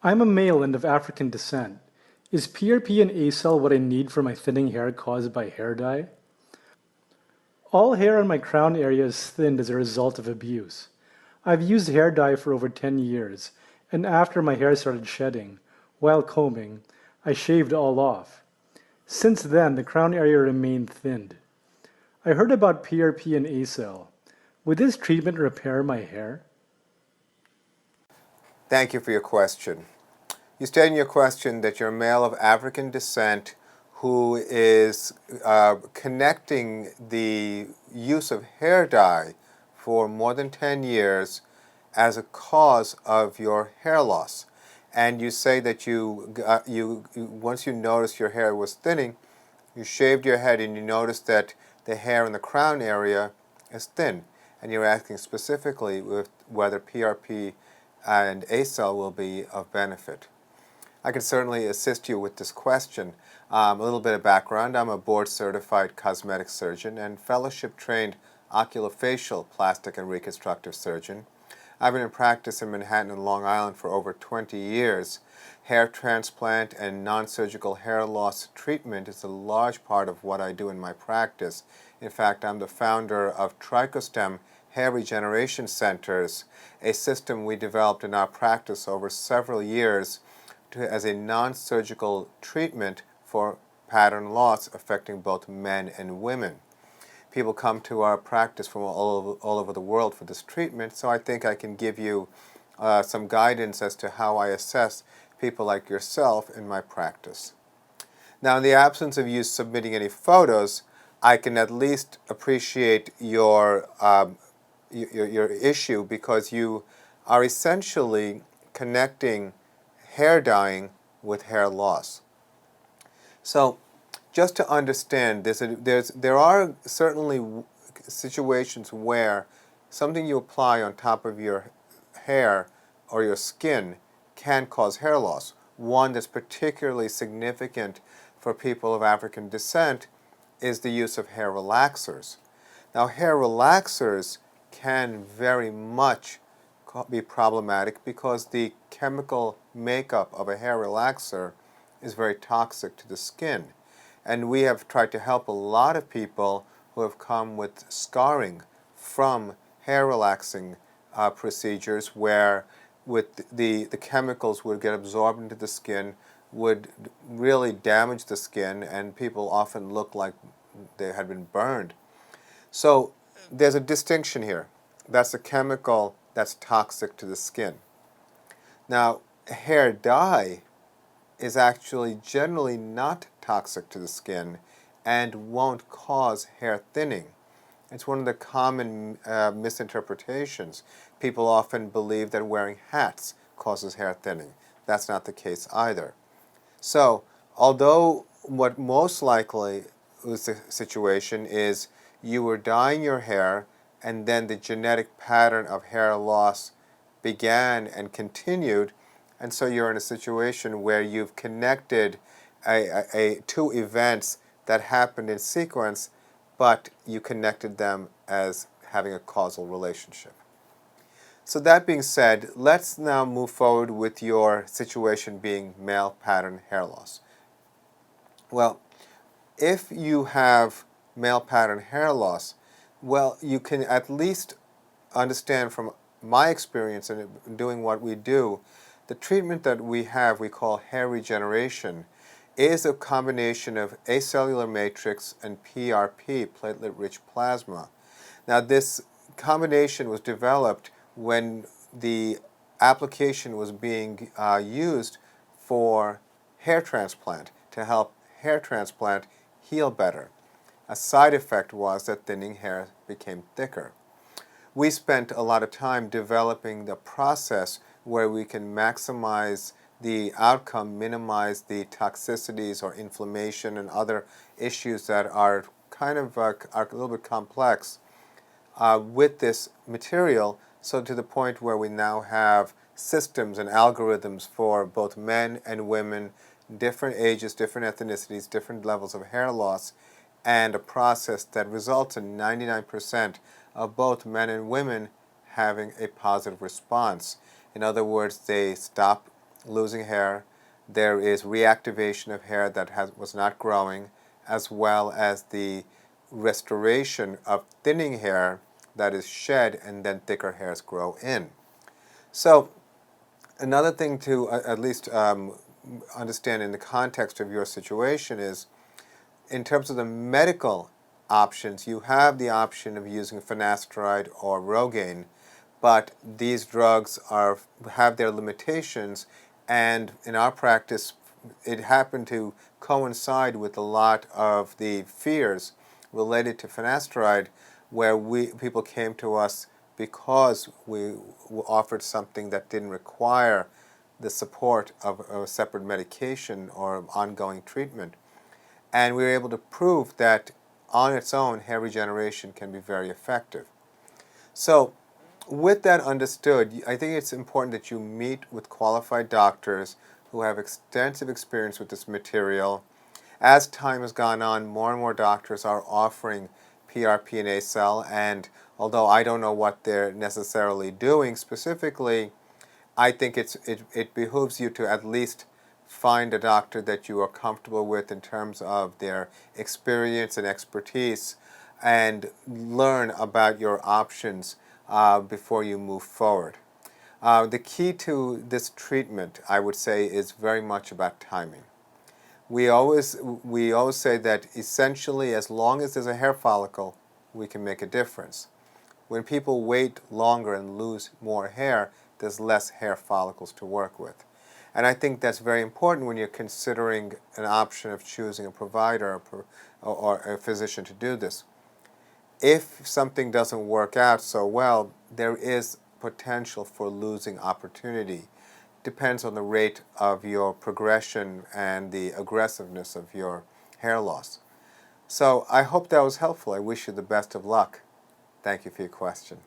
I'm a male and of African descent. Is PRP and ACell what I need for my thinning hair caused by hair dye? All hair on my crown area is thinned as a result of abuse. I've used hair dye for over 10 years, and after my hair started shedding, while combing, I shaved all off. Since then, the crown area remained thinned. I heard about PRP and ACell. Would this treatment repair my hair? Thank you for your question. You state in your question that you're a male of African descent who is connecting the use of hair dye for more than 10 years as a cause of your hair loss. And you say that once you noticed your hair was thinning, you shaved your head and you noticed that the hair in the crown area is thin. And you're asking specifically whether PRP and ACell will be of benefit. I can certainly assist you with this question. A little bit of background. I'm a board-certified cosmetic surgeon and fellowship-trained oculofacial plastic and reconstructive surgeon. I've been in practice in Manhattan and Long Island for over 20 years. Hair transplant and non-surgical hair loss treatment is a large part of what I do in my practice. In fact, I'm the founder of TrichoStem Hair Regeneration Centers, a system we developed in our practice over several years as a non-surgical treatment for pattern loss affecting both men and women. People come to our practice from all over the world for this treatment, so I think I can give you some guidance as to how I assess people like yourself in my practice. Now, in the absence of you submitting any photos, I can at least appreciate your issue because you are essentially connecting hair dyeing with hair loss. So just to understand, there are certainly situations where something you apply on top of your hair or your skin can cause hair loss. One that's particularly significant for people of African descent is the use of hair relaxers. Now, hair relaxers can very much be problematic because the chemical makeup of a hair relaxer is very toxic to the skin. And we have tried to help a lot of people who have come with scarring from hair relaxing procedures where the chemicals would get absorbed into the skin, would really damage the skin, and people often look like they had been burned. So there's a distinction here. That's a chemical that's toxic to the skin. Now, hair dye is actually generally not toxic to the skin and won't cause hair thinning. It's one of the common misinterpretations. People often believe that wearing hats causes hair thinning. That's not the case either. So, although what most likely was the situation is you were dyeing your hair and then the genetic pattern of hair loss began and continued, and so you're in a situation where you've connected two events that happened in sequence, but you connected them as having a causal relationship. So that being said, let's now move forward with your situation being male pattern hair loss. Well, if you have male pattern hair loss, well, you can at least understand from my experience in doing what we do, the treatment that we have, we call hair regeneration, is a combination of acellular matrix and PRP, platelet-rich plasma. Now, this combination was developed when the application was being used for hair transplant, to help hair transplant heal better. A side effect was that thinning hair became thicker. We spent a lot of time developing the process where we can maximize the outcome, minimize the toxicities or inflammation and other issues that are kind of are a little bit complex with this material, so to the point where we now have systems and algorithms for both men and women, different ages, different ethnicities, different levels of hair loss, and a process that results in 99% of both men and women having a positive response. In other words, they stop losing hair, there is reactivation of hair that was not growing, as well as the restoration of thinning hair that is shed and then thicker hairs grow in. So another thing to at least understand in the context of your situation is, in terms of the medical options, you have the option of using finasteride or Rogaine, but these drugs have their limitations, and in our practice, it happened to coincide with a lot of the fears related to finasteride, where people came to us because we offered something that didn't require the support of a separate medication or ongoing treatment. And we were able to prove that on its own, hair regeneration can be very effective. So with that understood, I think it's important that you meet with qualified doctors who have extensive experience with this material. As time has gone on, more and more doctors are offering PRP and ACell, and although I don't know what they're necessarily doing specifically, I think it behooves you to at least find a doctor that you are comfortable with in terms of their experience and expertise, and learn about your options before you move forward. The key to this treatment, I would say, is very much about timing. We always say that essentially, as long as there's a hair follicle, we can make a difference. When people wait longer and lose more hair, there's less hair follicles to work with. And I think that's very important when you're considering an option of choosing a provider or a physician to do this. If something doesn't work out so well, there is potential for losing opportunity. Depends on the rate of your progression and the aggressiveness of your hair loss. So I hope that was helpful. I wish you the best of luck. Thank you for your question.